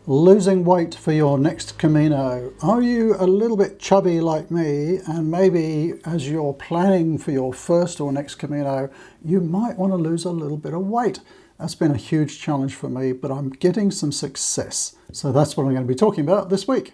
Losing weight for your next Camino. Are you a little bit chubby like me, and maybe as you're planning for your first or next Camino, you might want to lose a little bit of weight? That's been a huge challenge for me, but I'm getting some success. So that's what I'm going to be talking about this week.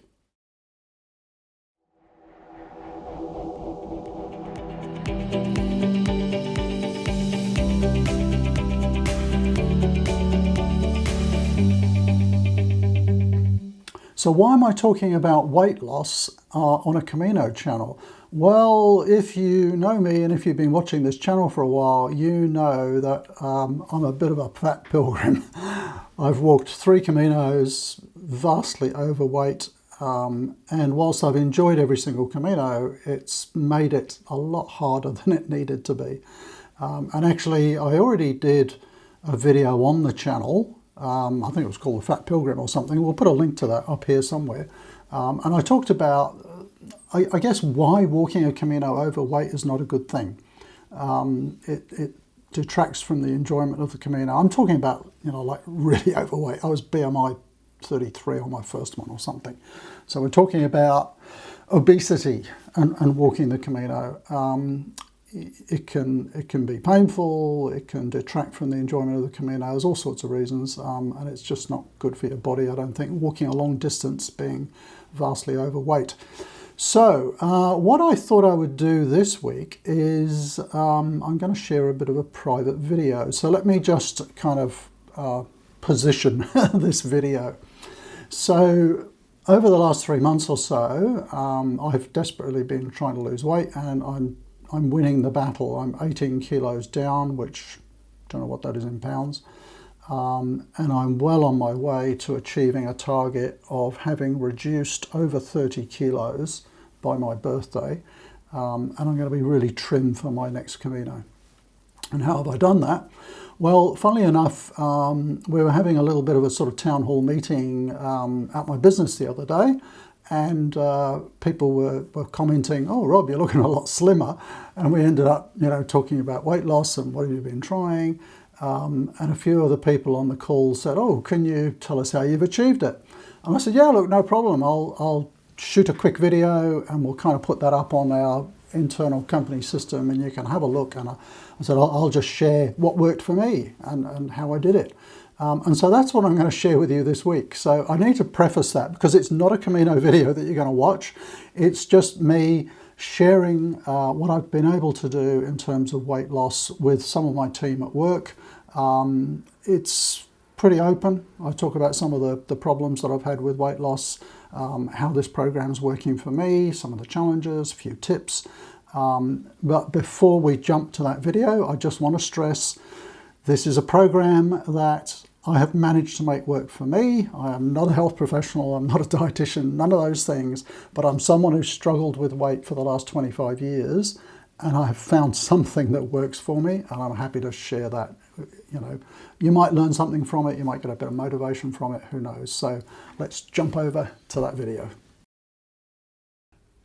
So why am I talking about weight loss on a Camino channel? Well, if you know me and if you've been watching this channel for a while, you know that I'm a bit of a fat pilgrim. I've walked 3 Caminos, vastly overweight, and whilst I've enjoyed every single Camino, it's made it a lot harder than it needed to be. And actually, I already did a video on the channel. I think it was called the Fat Pilgrim or something. We'll put a link to that up here somewhere. And I talked about, I guess, why walking a Camino overweight is not a good thing. It detracts from the enjoyment of the Camino. I'm talking about, like really overweight. I was BMI 33 on my first one or something. So we're talking about obesity and walking the Camino. It can be painful, it can detract from the enjoyment of the Camino. There's all sorts of reasons, and it's just not good for your body, I don't think, walking a long distance being vastly overweight. So what I thought I would do this week is I'm going to share a bit of a private video. So let me just kind of position this video. So over the last 3 months or so, I've desperately been trying to lose weight, and I'm winning the battle. I'm 18 kilos down, which I don't know what that is in pounds. And I'm well on my way to achieving a target of having reduced over 30 kilos by my birthday. And I'm going to be really trim for my next Camino. And how have I done that? Well, funnily enough, we were having a little bit of a sort of town hall meeting at my business the other day. And people were commenting, "Oh, Rob, you're looking a lot slimmer." And we ended up, talking about weight loss and what have you been trying. And a few other people on the call said, "Oh, can you tell us how you've achieved it?" And I said, "Yeah, look, no problem. I'll shoot a quick video and we'll kind of put that up on our internal company system and you can have a look." And I said, I'll just share what worked for me and how I did it. And so that's what I'm going to share with you this week. So I need to preface that because it's not a Camino video that you're going to watch. It's just me sharing what I've been able to do in terms of weight loss with some of my team at work. It's pretty open. I talk about some of the problems that I've had with weight loss, how this program's working for me, some of the challenges, a few tips. But before we jump to that video, I just want to stress this is a program that I have managed to make work for me. I am not a health professional, I'm not a dietitian, none of those things, but I'm someone who's struggled with weight for the last 25 years, and I have found something that works for me, and I'm happy to share that. You might learn something from it, you might get a bit of motivation from it, who knows. So let's jump over to that video.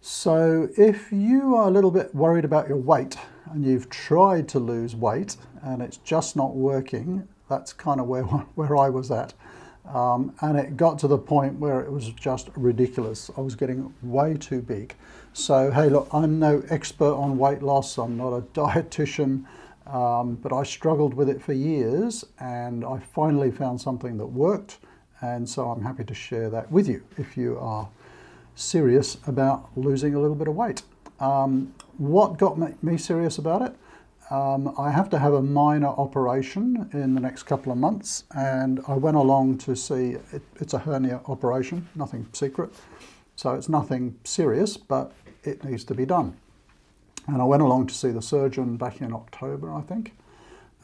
So if you are a little bit worried about your weight and you've tried to lose weight and it's just not working, that's kind of where I was at. And it got to the point where it was just ridiculous. I was getting way too big. So, hey, look, I'm no expert on weight loss. I'm not a dietitian, but I struggled with it for years and I finally found something that worked. And so I'm happy to share that with you if you are serious about losing a little bit of weight. What got me serious about it? I have to have a minor operation in the next couple of months, and I went along to see, it's a hernia operation, nothing secret. So it's nothing serious, but it needs to be done. And I went along to see the surgeon back in October, I think.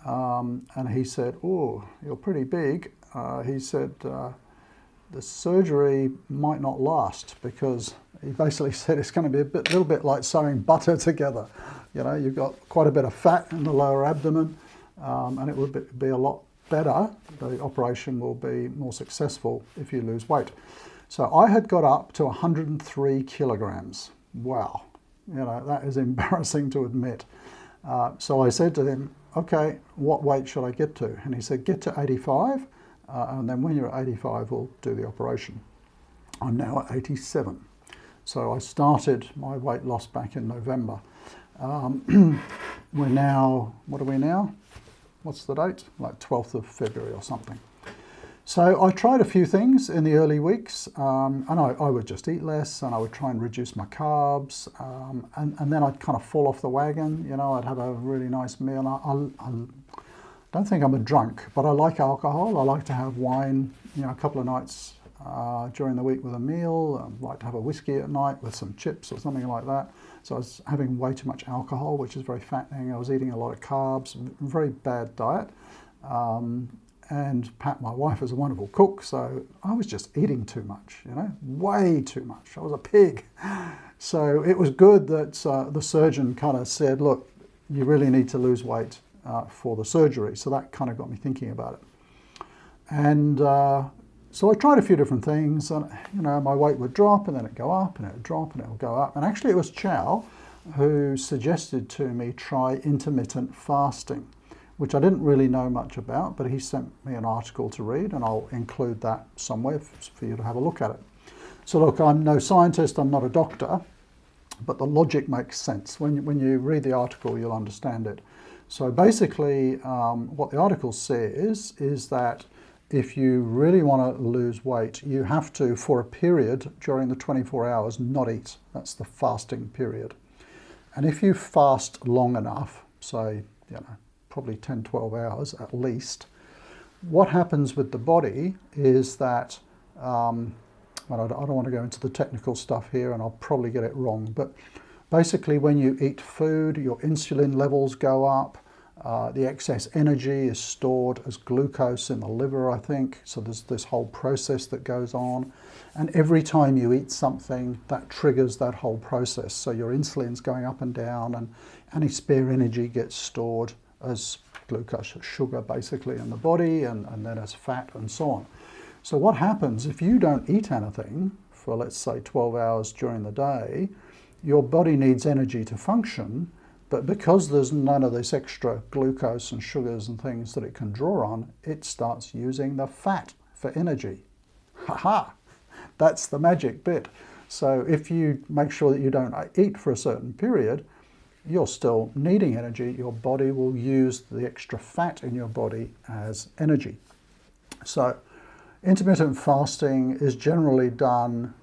And he said, "Oh, you're pretty big." He said, "The surgery might not last," because he basically said it's going to be a little bit like sewing butter together. You've got quite a bit of fat in the lower abdomen, and it would be a lot better. The operation will be more successful if you lose weight. So I had got up to 103 kilograms. Wow, that is embarrassing to admit. So I said to him, "Okay, what weight should I get to?" And he said, "Get to 85. and then when you're at 85, we'll do the operation. I'm now at 87. So I started my weight loss back in November. We're now, what are we now? What's the date? Like 12th of February or something. So I tried a few things in the early weeks, and I would just eat less, and I would try and reduce my carbs, and then I'd kind of fall off the wagon. You know, I'd have a really nice meal. I don't think I'm a drunk, but I like alcohol. I like to have wine, you know, a couple of nights during the week with a meal. I like to have a whiskey at night with some chips or something like that. So I was having way too much alcohol, which is very fattening. I was eating a lot of carbs, very bad diet. And Pat, my wife, is a wonderful cook, so I was just eating too much, you know, way too much. I was a pig. So it was good that the surgeon kind of said, look, you really need to lose weight for the surgery. So that kind of got me thinking about it. And so I tried a few different things, and, you know, my weight would drop, and then it'd go up, and it would drop, and it would go up. And actually it was Chow who suggested to me try intermittent fasting, which I didn't really know much about, but he sent me an article to read, and I'll include that somewhere for you to have a look at it. So look, I'm no scientist, I'm not a doctor, but the logic makes sense. When you read the article, you'll understand it. So basically, what the article says is that if you really want to lose weight, you have to, for a period during the 24 hours, not eat. That's the fasting period. And if you fast long enough, say, you know, probably 10, 12 hours at least, what happens with the body is that, well, I don't want to go into the technical stuff here, and I'll probably get it wrong, but basically when you eat food, your insulin levels go up, the excess energy is stored as glucose in the liver, I think, so there's this whole process that goes on, and every time you eat something, that triggers that whole process. So your insulin's going up and down, and any spare energy gets stored as glucose, sugar basically in the body, and then as fat and so on. So what happens if you don't eat anything for, let's say, 12 hours during the day, your body needs energy to function, but because there's none of this extra glucose and sugars and things that it can draw on, it starts using the fat for energy. Ha-ha! That's the magic bit. So if you make sure that you don't eat for a certain period, you're still needing energy. Your body will use the extra fat in your body as energy. So intermittent fasting is generally done,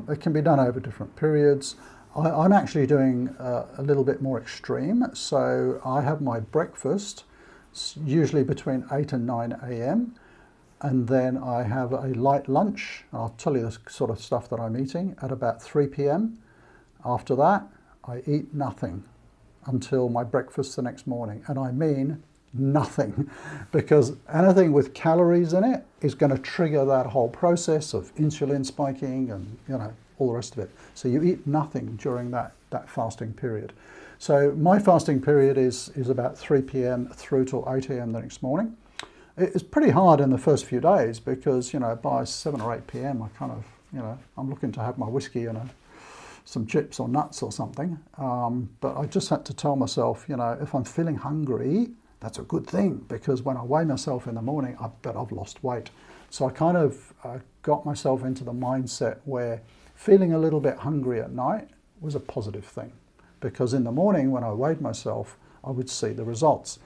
it can be done over different periods. I'm actually doing a little bit more extreme. So I have my breakfast, usually between 8 and 9 a.m. And then I have a light lunch. I'll tell you the sort of stuff that I'm eating at about 3 p.m. After that, I eat nothing until my breakfast the next morning. And I mean nothing, because anything with calories in it is going to trigger that whole process of insulin spiking and, you know, all the rest of it. So you eat nothing during that fasting period. So my fasting period is about 3 p.m. through till 8 a.m. the next morning. It's pretty hard in the first few days because, you know, by 7 or 8 p.m. I kind of, you know, I'm looking to have my whiskey and some chips or nuts or something. But I just had to tell myself, you know, if I'm feeling hungry, that's a good thing, because when I weigh myself in the morning, I bet I've lost weight. So I kind of got myself into the mindset where feeling a little bit hungry at night was a positive thing, because in the morning when I weighed myself, I would see the results.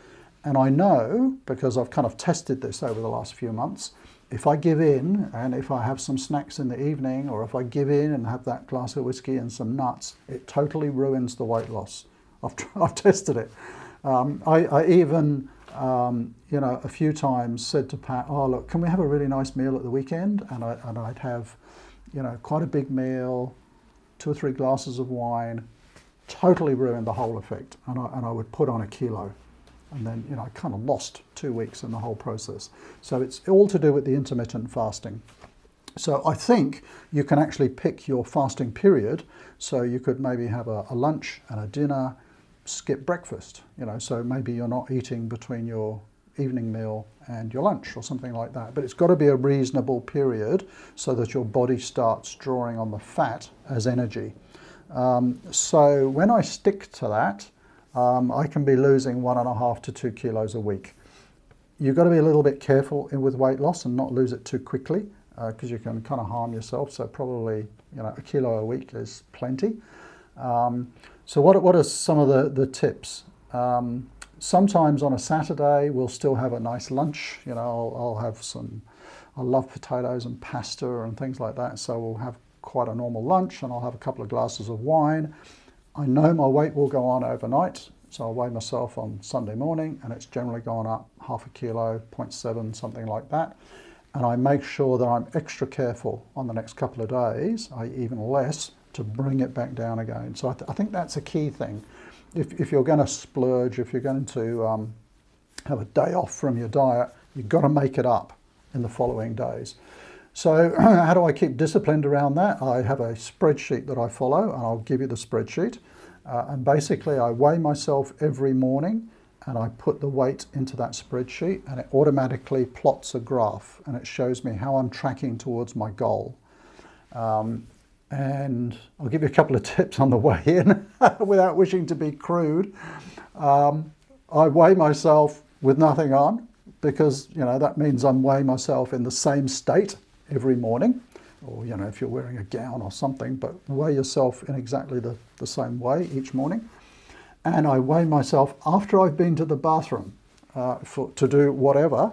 And I know, because I've kind of tested this over the last few months, if I give in and if I have some snacks in the evening, or if I give in and have that glass of whiskey and some nuts, it totally ruins the weight loss. I've tested it. I even, you know, a few times said to Pat, oh, look, can we have a really nice meal at the weekend? And I'd have, you know, quite a big meal, 2 or 3 glasses of wine, totally ruined the whole effect. And I would put on 1 kilo. And then, you know, I kind of lost 2 weeks in the whole process. So it's all to do with the intermittent fasting. So I think you can actually pick your fasting period. So you could maybe have a lunch and a dinner, skip breakfast, you know, so maybe you're not eating between your evening meal and your lunch or something like that. But it's got to be a reasonable period so that your body starts drawing on the fat as energy. So when I stick to that, I can be losing 1.5 to 2 kilos a week. you've got to be a little bit careful with weight loss and not lose it too quickly, because you can kind of harm yourself. So probably, a kilo a week is plenty. So what are some of the tips? Sometimes on a Saturday we'll still have a nice lunch. I'll have I love potatoes and pasta and things like that. So we'll have quite a normal lunch, and I'll have a couple of glasses of wine. I know my weight will go on overnight, so I'll weigh myself on Sunday morning, and it's generally gone up half a kilo, 0.7, something like that. And I make sure that I'm extra careful on the next couple of days, even less, to bring it back down again. So I think that's a key thing. If you're going to splurge, if you're going to have a day off from your diet, you've got to make it up in the following days. So how do I keep disciplined around that? I have a spreadsheet that I follow, and I'll give you the spreadsheet. And basically I weigh myself every morning, and I put the weight into that spreadsheet, and it automatically plots a graph, and it shows me how I'm tracking towards my goal. And I'll give you a couple of tips on the way in without wishing to be crude. I weigh myself with nothing on, because that means I'm weighing myself in the same state every morning, or if you're wearing a gown or something, but weigh yourself in exactly the same way each morning. And I weigh myself after I've been to the bathroom to do whatever,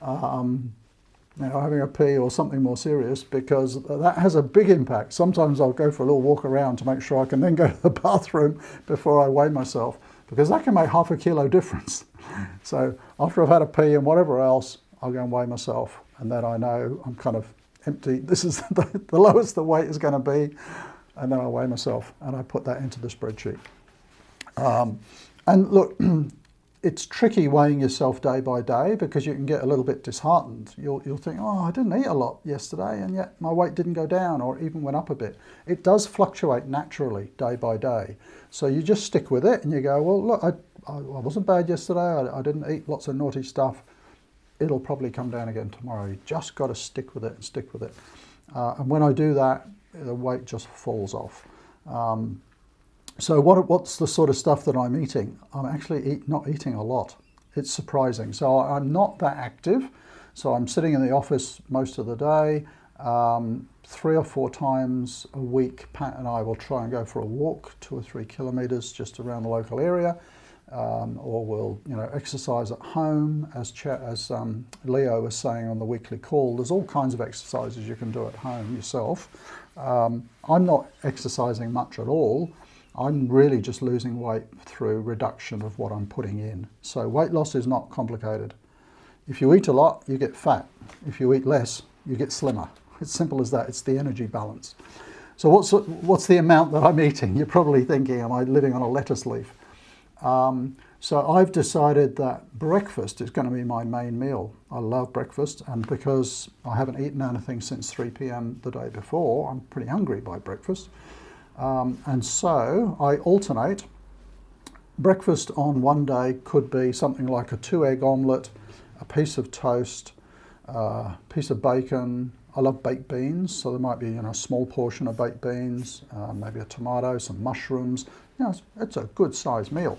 having a pee or something more serious, because that has a big impact. Sometimes I'll go for a little walk around to make sure I can then go to the bathroom before I weigh myself, because that can make half a kilo difference. So after I've had a pee and whatever else, I'll go and weigh myself, and then I know I'm kind of empty. This is the lowest the weight is going to be, and then I weigh myself, and I put that into the spreadsheet. And look, it's tricky weighing yourself day by day, because you can get a little bit disheartened. You'll think, oh, I didn't eat a lot yesterday, and yet my weight didn't go down or even went up a bit. It does fluctuate naturally day by day. So you just stick with it, and you go, well, look, I wasn't bad yesterday. I didn't eat lots of naughty stuff. It'll probably come down again tomorrow. You just got to stick with it and stick with it. And when I do that, the weight just falls off. So what's the sort of stuff that I'm eating? I'm actually not eating a lot. It's surprising. So I'm not that active. So I'm sitting in the office most of the day. 3 or 4 times a week, Pat and I will try and go for a walk, 2 or 3 kilometres just around the local area. Or we'll exercise at home, as Leo was saying on the weekly call. There's all kinds of exercises you can do at home yourself. I'm not exercising much at all. I'm really just losing weight through reduction of what I'm putting in. So weight loss is not complicated. If you eat a lot, you get fat. If you eat less, you get slimmer. It's simple as that. It's the energy balance. So what's the amount that I'm eating? You're probably thinking, am I living on a lettuce leaf? So I've decided that breakfast is going to be my main meal. I love breakfast, and because I haven't eaten anything since 3 p.m. the day before, I'm pretty hungry by breakfast. And so I alternate. Breakfast on one day could be something like a 2-egg omelette, a piece of toast, a piece of bacon. I love baked beans, so there might be a small portion of baked beans, maybe a tomato, some mushrooms. It's a good sized meal.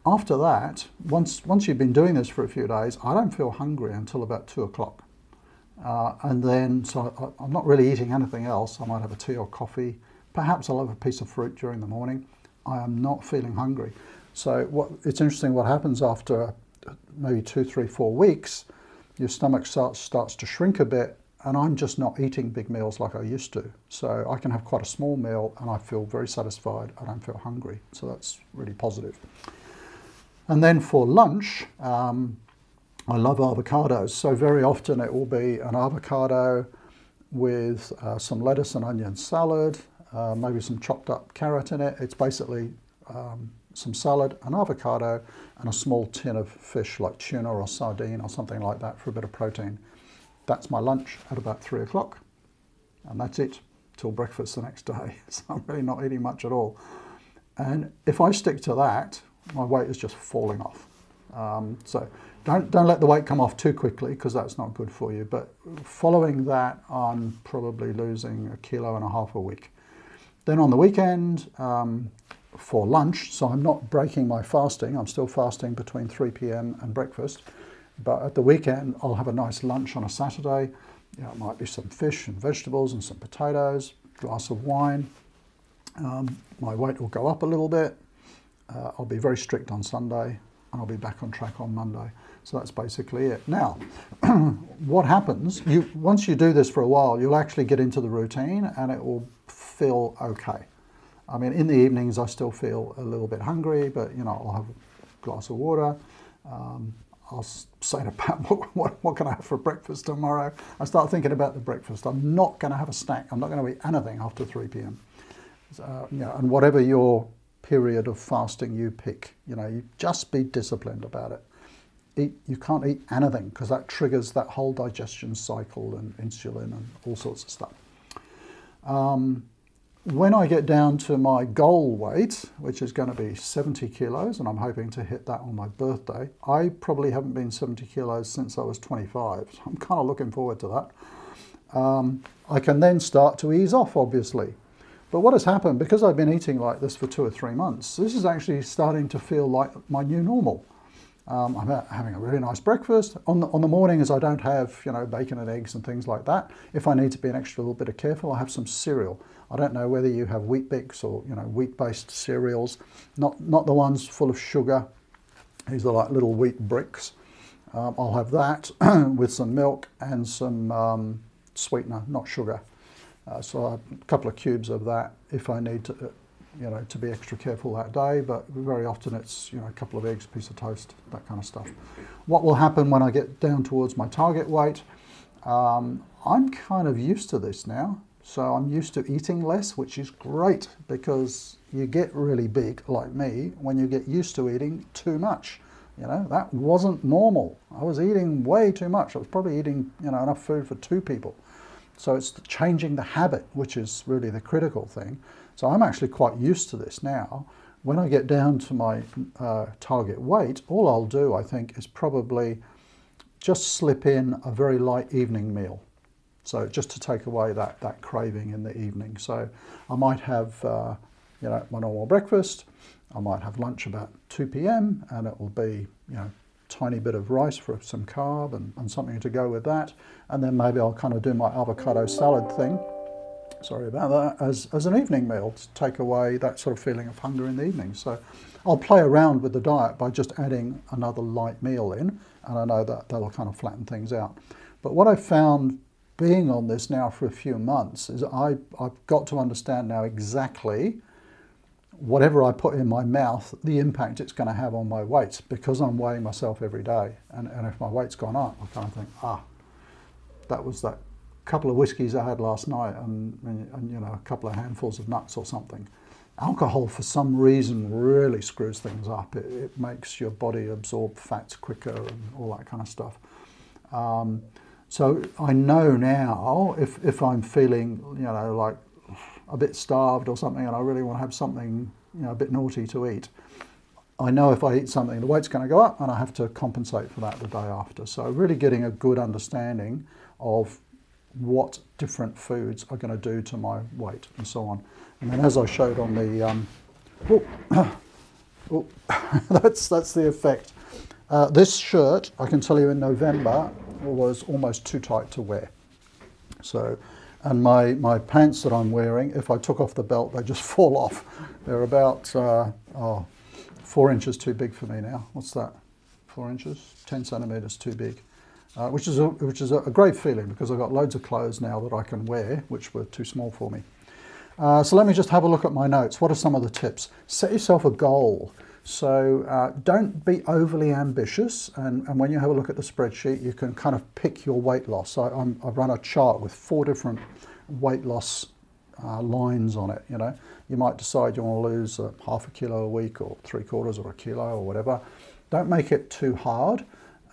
After that, once you've been doing this for a few days, I don't feel hungry until about 2 o'clock. And then, so I'm not really eating anything else. I might have a tea or coffee. Perhaps I'll have a piece of fruit during the morning. I am not feeling hungry. So it's interesting what happens after maybe 2, 3, 4 weeks. Your stomach starts to shrink a bit, and I'm just not eating big meals like I used to. So I can have quite a small meal and I feel very satisfied. I don't feel hungry. So that's really positive. And then for lunch, I love avocados. So very often it will be an avocado with some lettuce and onion salad, maybe some chopped up carrot in it. It's basically some salad, an avocado, and a small tin of fish like tuna or sardine or something like that for a bit of protein. That's my lunch at about 3 o'clock. And that's it till breakfast the next day. So I'm really not eating much at all. And if I stick to that, my weight is just falling off. So don't let the weight come off too quickly, because that's not good for you. But following that, I'm probably losing 1.5 kilos a week. Then on the weekend, for lunch, so I'm not breaking my fasting. I'm still fasting between 3 p.m. and breakfast. But at the weekend, I'll have a nice lunch on a Saturday. You know, it might be some fish and vegetables and some potatoes, glass of wine. My weight will go up a little bit. I'll be very strict on Sunday, and I'll be back on track on Monday. So that's basically it. Now, what happens, once you do this for a while, you'll actually get into the routine and it will feel okay. I mean, in the evenings, I still feel a little bit hungry, but, you know, I'll have a glass of water. I'll say to Pat, what can I have for breakfast tomorrow? I start thinking about the breakfast. I'm not going to have a snack. I'm not going to eat anything after 3 p.m. You know, and whatever your period of fasting you pick, you know, you just be disciplined about it. You can't eat anything because that triggers that whole digestion cycle and insulin and all sorts of stuff. When I get down to my goal weight, which is going to be 70 kilos, and I'm hoping to hit that on my birthday, I probably haven't been 70 kilos since I was 25, so I'm kind of looking forward to that. I can then start to ease off, obviously. But what has happened, because I've been eating like this for 2 or 3 months, this is actually starting to feel like my new normal. I'm having a really nice breakfast. On the mornings, I don't have, you know, bacon and eggs and things like that. If I need to be an extra little bit careful, I have some cereal. I don't know whether you have Wheat Bix or, you know, wheat-based cereals, not the ones full of sugar. These are like little wheat bricks. I'll have that with some milk and some sweetener, not sugar. So I have a couple of cubes of that if I need to, you know, to be extra careful that day, but very often it's, you know, a couple of eggs, piece of toast, that kind of stuff. What will happen when I get down towards my target weight? I'm kind of used to this now, so I'm used to eating less, which is great because you get really big, like me, when you get used to eating too much. You know, that wasn't normal. I was eating way too much. I was probably eating, you know, enough food for 2 people. So it's changing the habit, which is really the critical thing. So I'm actually quite used to this now. When I get down to my target weight, all I'll do, I think, is probably just slip in a very light evening meal. So just to take away that craving in the evening. So I might have, you know, my normal breakfast. I might have lunch about 2 p.m. and it will be, you know, tiny bit of rice for some carb and something to go with that. And then maybe I'll kind of do my avocado salad thing. Sorry about that, as an evening meal to take away that sort of feeling of hunger in the evening. So I'll play around with the diet by just adding another light meal in, and I know that that'll kind of flatten things out. But what I've found being on this now for a few months is I've got to understand now exactly whatever I put in my mouth, the impact it's going to have on my weight, because I'm weighing myself every day. And if my weight's gone up, I kind of think, that was that couple of whiskeys I had last night and you know, a couple of handfuls of nuts or something. Alcohol, for some reason, really screws things up. It makes your body absorb fats quicker and all that kind of stuff. So I know now if I'm feeling, you know, like a bit starved or something and I really want to have something, you know, a bit naughty to eat, I know if I eat something, the weight's going to go up and I have to compensate for that the day after. So really getting a good understanding of what different foods are going to do to my weight and so on. And then as I showed on the, that's the effect. This shirt, I can tell you in November, was almost too tight to wear. So, and my pants that I'm wearing, if I took off the belt, they just fall off. They're about 4 inches too big for me now. What's that? 4 inches? 10 centimeters too big. Which is a great feeling because I've got loads of clothes now that I can wear, which were too small for me. So let me just have a look at my notes. What are some of the tips? Set yourself a goal. So don't be overly ambitious. And when you have a look at the spreadsheet, you can kind of pick your weight loss. So I've run a chart with 4 different weight loss lines on it. You know, you might decide you want to lose half a kilo a week or 3/4 or a kilo or whatever. Don't make it too hard.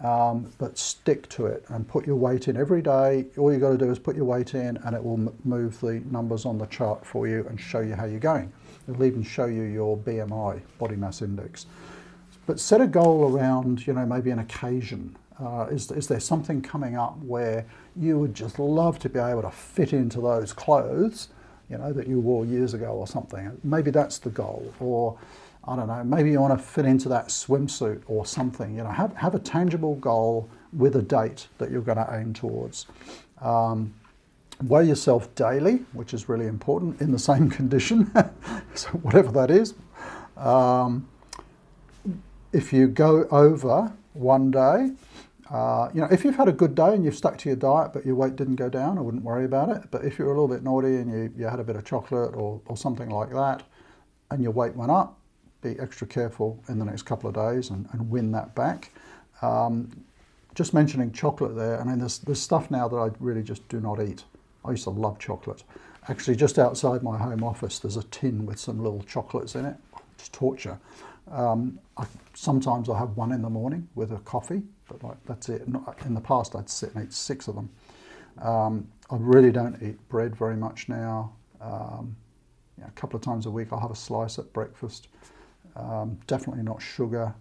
But stick to it and put your weight in every day. All you got to do is put your weight in and it will move the numbers on the chart for you and show you how you're going. It'll even show you your BMI, body mass index. But set a goal around, you know, maybe an occasion. Is there something coming up where you would just love to be able to fit into those clothes, you know, that you wore years ago or something? Maybe that's the goal. Or I don't know, maybe you want to fit into that swimsuit or something. You know, have a tangible goal with a date that you're going to aim towards. Weigh yourself daily, which is really important, in the same condition, so whatever that is. If you go over one day, you know, if you've had a good day and you've stuck to your diet but your weight didn't go down, I wouldn't worry about it. But if you're a little bit naughty and you had a bit of chocolate or something like that and your weight went up, be extra careful in the next couple of days and win that back. Just mentioning chocolate there, I mean, there's stuff now that I really just do not eat. I used to love chocolate. Actually, just outside my home office, there's a tin with some little chocolates in it. It's torture. Sometimes I have one in the morning with a coffee, but like, that's it. In the past, I'd sit and eat 6 of them. I really don't eat bread very much now. You know, a couple of times a week, I'll have a slice at breakfast. Definitely not sugar.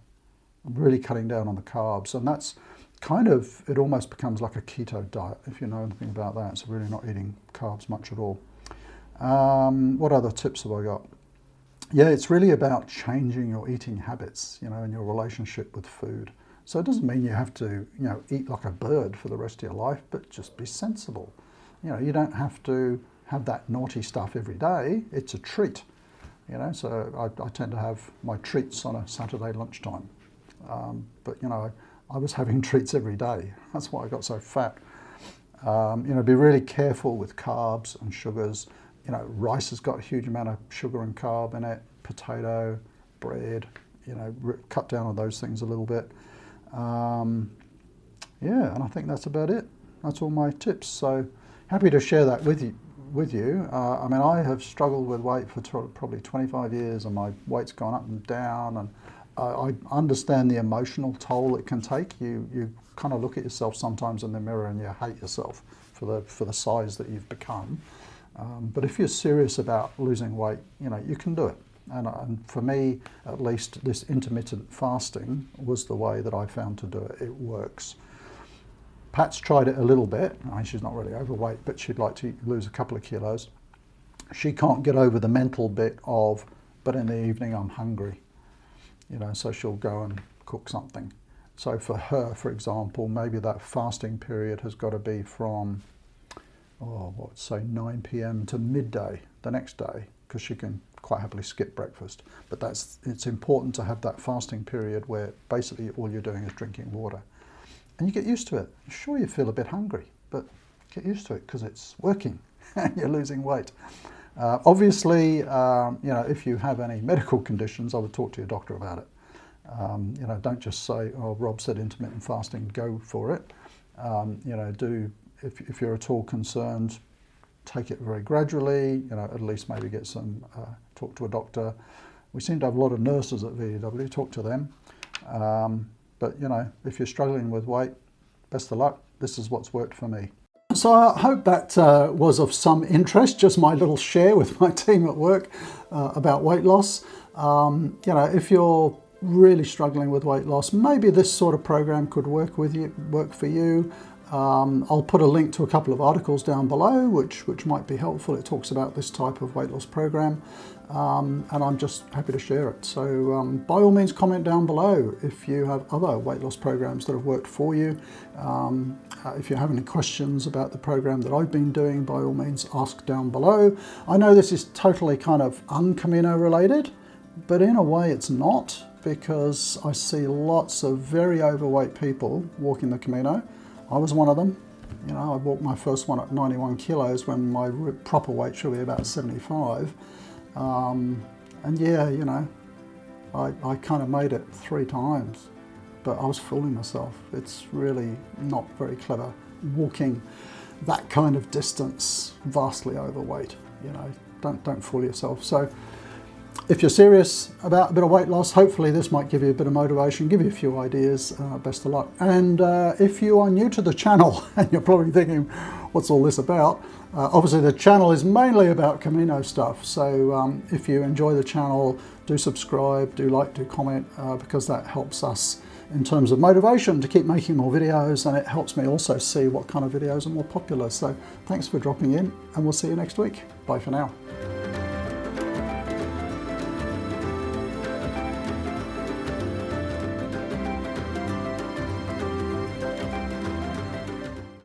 I'm really cutting down on the carbs, and that's kind of, it almost becomes like a keto diet, if you know anything about that. So really not eating carbs much at all. What other tips have I got? Yeah, it's really about changing your eating habits, you know, and your relationship with food. So it doesn't mean you have to, you know, eat like a bird for the rest of your life, but just be sensible. You know, you don't have to have that naughty stuff every day. It's a treat, you know. So I tend to have my treats on a Saturday lunchtime. But, you know, I was having treats every day. That's why I got so fat. You know, be really careful with carbs and sugars. You know, rice has got a huge amount of sugar and carb in it, potato, bread, you know, cut down on those things a little bit. Yeah, and I think that's about it. That's all my tips. So happy to share that with you. I mean, I have struggled with weight for probably 25 years, and my weight's gone up and down, and I understand the emotional toll it can take. You kind of look at yourself sometimes in the mirror and you hate yourself for the size that you've become. But if you're serious about losing weight, you know, you can do it. And for me, at least, this intermittent fasting was the way that I found to do it. It works. Pat's tried it a little bit. I mean, she's not really overweight, but she'd like to lose a couple of kilos. She can't get over the mental bit of, but in the evening I'm hungry. You know, so she'll go and cook something. So for her, for example, maybe that fasting period has got to be from, say 9 p.m. to midday the next day, because she can quite happily skip breakfast. But it's important to have that fasting period where basically all you're doing is drinking water. And you get used to it. Sure, you feel a bit hungry, but get used to it because it's working and you're losing weight. Obviously, you know, if you have any medical conditions, I would talk to your doctor about it. You know, don't just say, oh, Rob said intermittent fasting, go for it. You know, if you're at all concerned, take it very gradually, you know, at least maybe get some, talk to a doctor. We seem to have a lot of nurses at VEW, talk to them. But, you know, if you're struggling with weight, best of luck. This is what's worked for me. So I hope that was of some interest, just my little share with my team at work about weight loss. You know, if you're really struggling with weight loss, maybe this sort of program could work for you. I'll put a link to a couple of articles down below which might be helpful. It talks about this type of weight loss program, and I'm just happy to share it. So by all means, comment down below if you have other weight loss programs that have worked for you. If you have any questions about the program that I've been doing, by all means ask down below. I know this is totally kind of un-Camino related, but in a way it's not, because I see lots of very overweight people walking the Camino. I was one of them. You know, I walked my first one at 91 kilos when my proper weight should be about 75. And yeah, you know, I kind of made it 3 times, but I was fooling myself. It's really not very clever walking that kind of distance, vastly overweight. You know, don't fool yourself. So if you're serious about a bit of weight loss, hopefully this might give you a bit of motivation, give you a few ideas. Best of luck. And if you are new to the channel and you're probably thinking, what's all this about? Obviously the channel is mainly about Camino stuff. So if you enjoy the channel, do subscribe, do like, do comment, because that helps us in terms of motivation to keep making more videos, and it helps me also see what kind of videos are more popular. So thanks for dropping in, and we'll see you next week. Bye for now.